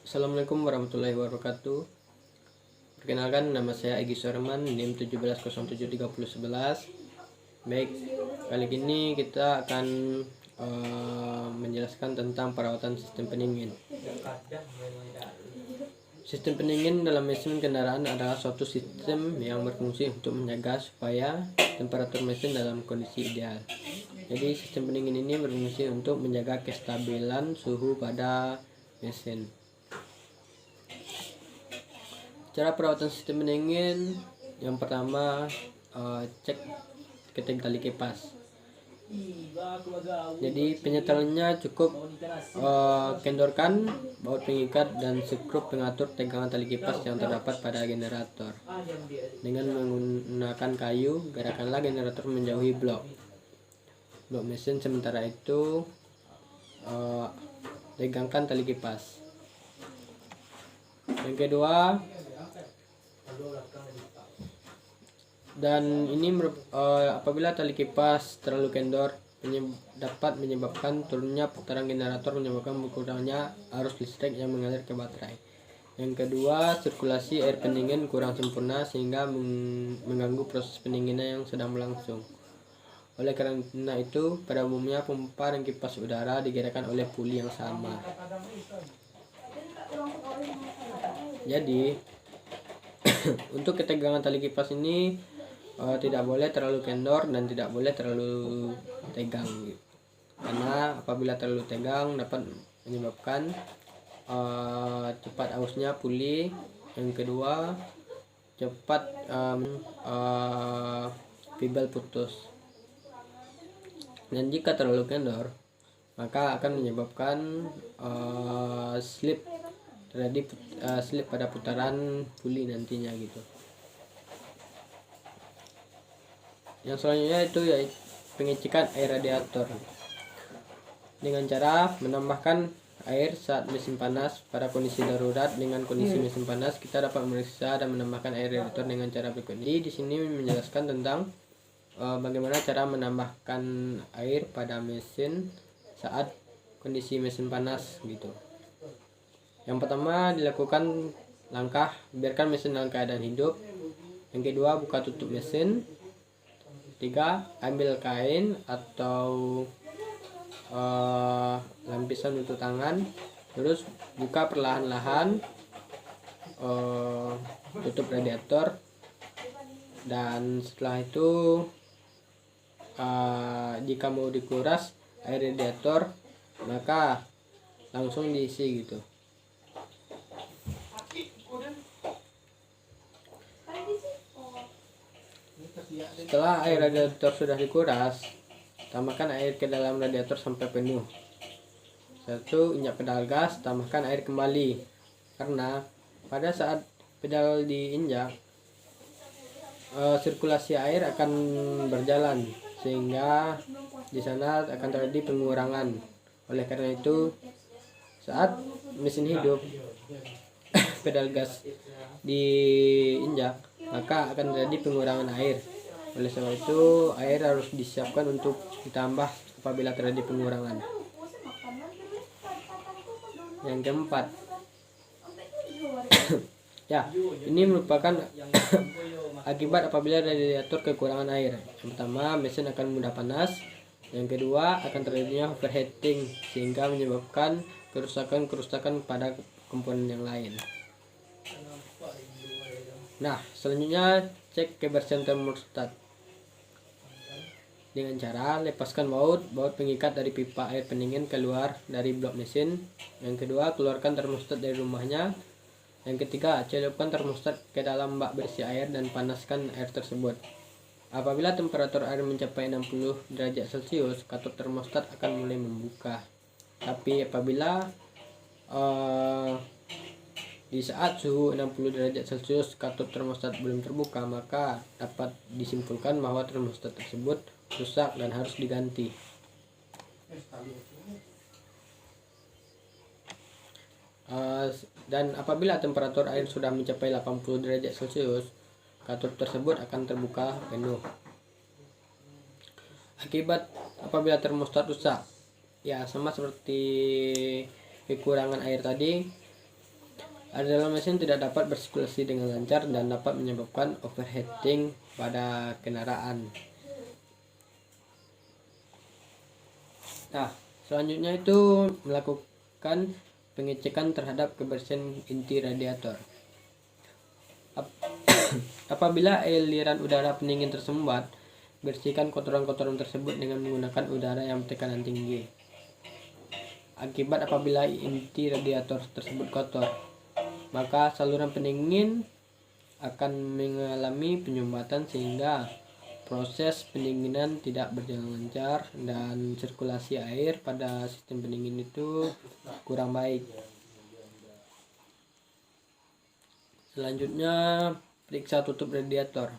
Assalamualaikum warahmatullahi wabarakatuh. Perkenalkan, nama saya Egy Sorman, NIM 17073011. Baik, kali ini kita akan menjelaskan tentang perawatan sistem pendingin. Sistem pendingin dalam mesin kendaraan adalah suatu sistem yang berfungsi untuk menjaga supaya temperatur mesin dalam kondisi ideal. Jadi sistem pendingin ini berfungsi untuk menjaga kestabilan suhu pada mesin. Cara perawatan sistem pendingin, yang pertama cek keting tali kipas. Jadi penyetelannya cukup kendorkan baut pengikat dan skrup pengatur tegangan tali kipas yang terdapat pada generator. Dengan menggunakan kayu, gerakanlah generator menjauhi blok mesin, sementara itu tegangkan tali kipas. Yang kedua, dan ini apabila tali kipas terlalu kendor dapat menyebabkan turunnya putaran generator, menyebabkan berkurangnya arus listrik yang mengalir ke baterai. Yang kedua, sirkulasi air pendingin kurang sempurna sehingga mengganggu proses pendinginan yang sedang berlangsung. Oleh karena itu, pada umumnya pompa dan kipas udara digerakkan oleh puli yang sama. Jadi untuk ketegangan tali kipas ini tidak boleh terlalu kendor dan tidak boleh terlalu tegang, karena apabila terlalu tegang dapat menyebabkan cepat ausnya puli. Yang kedua, cepat fibel putus, dan jika terlalu kendor maka akan menyebabkan slip pada putaran puli nantinya gitu. Yang selanjutnya itu yaitu pengecekan air radiator dengan cara menambahkan air saat mesin panas. Pada kondisi darurat dengan kondisi mesin panas, kita dapat memeriksa dan menambahkan air radiator dengan cara berikut ini. Di sini menjelaskan tentang bagaimana cara menambahkan air pada mesin saat kondisi mesin panas gitu. Yang pertama, dilakukan langkah biarkan mesin dalam keadaan hidup. Yang kedua, buka tutup mesin. Tiga, ambil kain atau lapisan untuk tangan, terus buka perlahan-lahan tutup radiator, dan setelah itu jika mau dikuras air radiator maka langsung diisi gitu. Setelah air radiator sudah dikuras, tambahkan air ke dalam radiator sampai penuh. Satu, injak pedal gas, tambahkan air kembali, karena pada saat pedal diinjak sirkulasi air akan berjalan sehingga di sana akan terjadi pengurangan. Oleh karena itu, saat mesin hidup pedal gas diinjak maka akan terjadi pengurangan air. Oleh sebab itu, air harus disiapkan untuk ditambah apabila terjadi pengurangan. Yang keempat, ya, ini merupakan akibat apabila radiator kekurangan air. Yang pertama, mesin akan mudah panas. Yang kedua, akan terjadinya overheating sehingga menyebabkan kerusakan pada komponen yang lain. Nah, selanjutnya cek kebersihan termostat dengan cara lepaskan baut pengikat dari pipa air pendingin keluar dari blok mesin. Yang kedua, keluarkan termostat dari rumahnya. Yang ketiga, celupkan termostat ke dalam bak berisi air dan panaskan air tersebut. Apabila temperatur air mencapai 60 derajat Celcius, katup termostat akan mulai membuka. Tapi apabila di saat suhu 60 derajat Celcius katup termostat belum terbuka, maka dapat disimpulkan bahwa termostat tersebut rusak dan harus diganti. Dan apabila temperatur air sudah mencapai 80 derajat Celcius, katup tersebut akan terbuka penuh. Akibat apabila termostat rusak, ya sama seperti kekurangan air tadi, Air dalam mesin tidak dapat bersirkulasi dengan lancar dan dapat menyebabkan overheating pada kendaraan. Nah, selanjutnya itu melakukan pengecekan terhadap kebersihan inti radiator. Apabila aliran udara pendingin tersumbat, bersihkan kotoran-kotoran tersebut dengan menggunakan udara yang tekanan tinggi. Akibat apabila inti radiator tersebut kotor, maka saluran pendingin akan mengalami penyumbatan sehingga proses pendinginan tidak berjalan lancar dan sirkulasi air pada sistem pendingin itu kurang baik. Selanjutnya, periksa tutup radiator.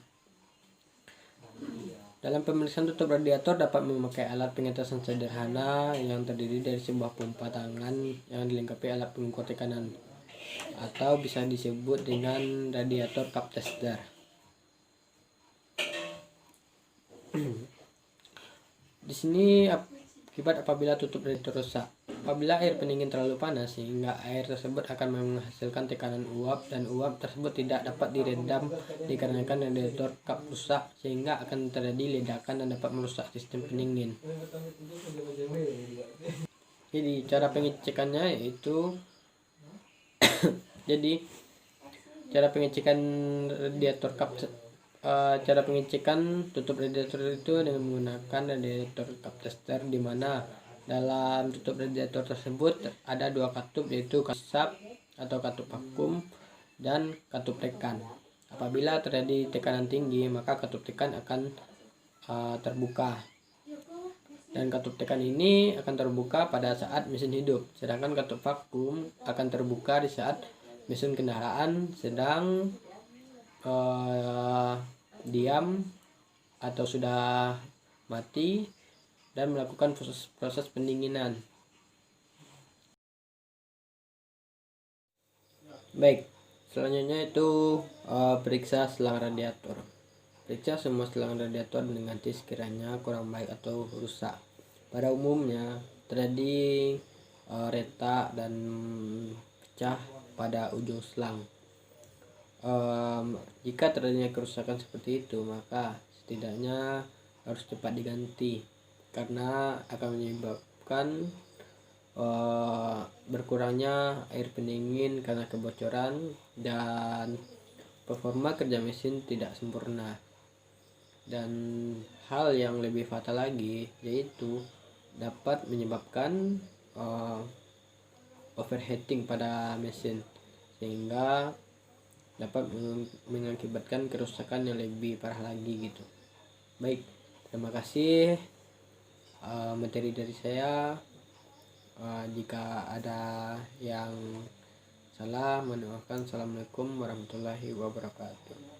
Dalam pemeriksaan tutup radiator dapat memakai alat pengetesan sederhana yang terdiri dari sebuah pompa tangan yang dilengkapi alat pengukur tekanan, atau bisa disebut dengan radiator cup tester. Di sini akibat apabila tutup radiator rusak. Apabila air pendingin terlalu panas sehingga air tersebut akan menghasilkan tekanan uap dan uap tersebut tidak dapat diredam dikarenakan radiator cup rusak, sehingga akan terjadi ledakan dan dapat merusak sistem pendingin. Jadi cara pengecekannya itu cara pengecekan radiator cup cara pengecekan tutup radiator itu dengan menggunakan radiator cup tester, di mana dalam tutup radiator tersebut ada dua katup, yaitu katup sap atau katup vakum dan katup tekan. Apabila terjadi tekanan tinggi, maka katup tekan akan terbuka, dan katup tekan ini akan terbuka pada saat mesin hidup, sedangkan katup vakum akan terbuka di saat mesin kendaraan sedang diam atau sudah mati dan melakukan proses pendinginan. Baik, selanjutnya itu periksa selang radiator. Periksa semua selang radiator dan ganti sekiranya kurang baik atau rusak. Pada umumnya terjadi retak dan pecah pada ujung selang. Jika terjadinya kerusakan seperti itu, maka setidaknya harus cepat diganti, karena akan menyebabkan berkurangnya air pendingin karena kebocoran dan performa kerja mesin tidak sempurna. Dan hal yang lebih fatal lagi, yaitu dapat menyebabkan overheating pada mesin, sehingga dapat mengakibatkan kerusakan yang lebih parah lagi gitu. Baik, terima kasih materi dari saya. Jika ada yang salah, mohon maaf. Assalamualaikum warahmatullahi wabarakatuh.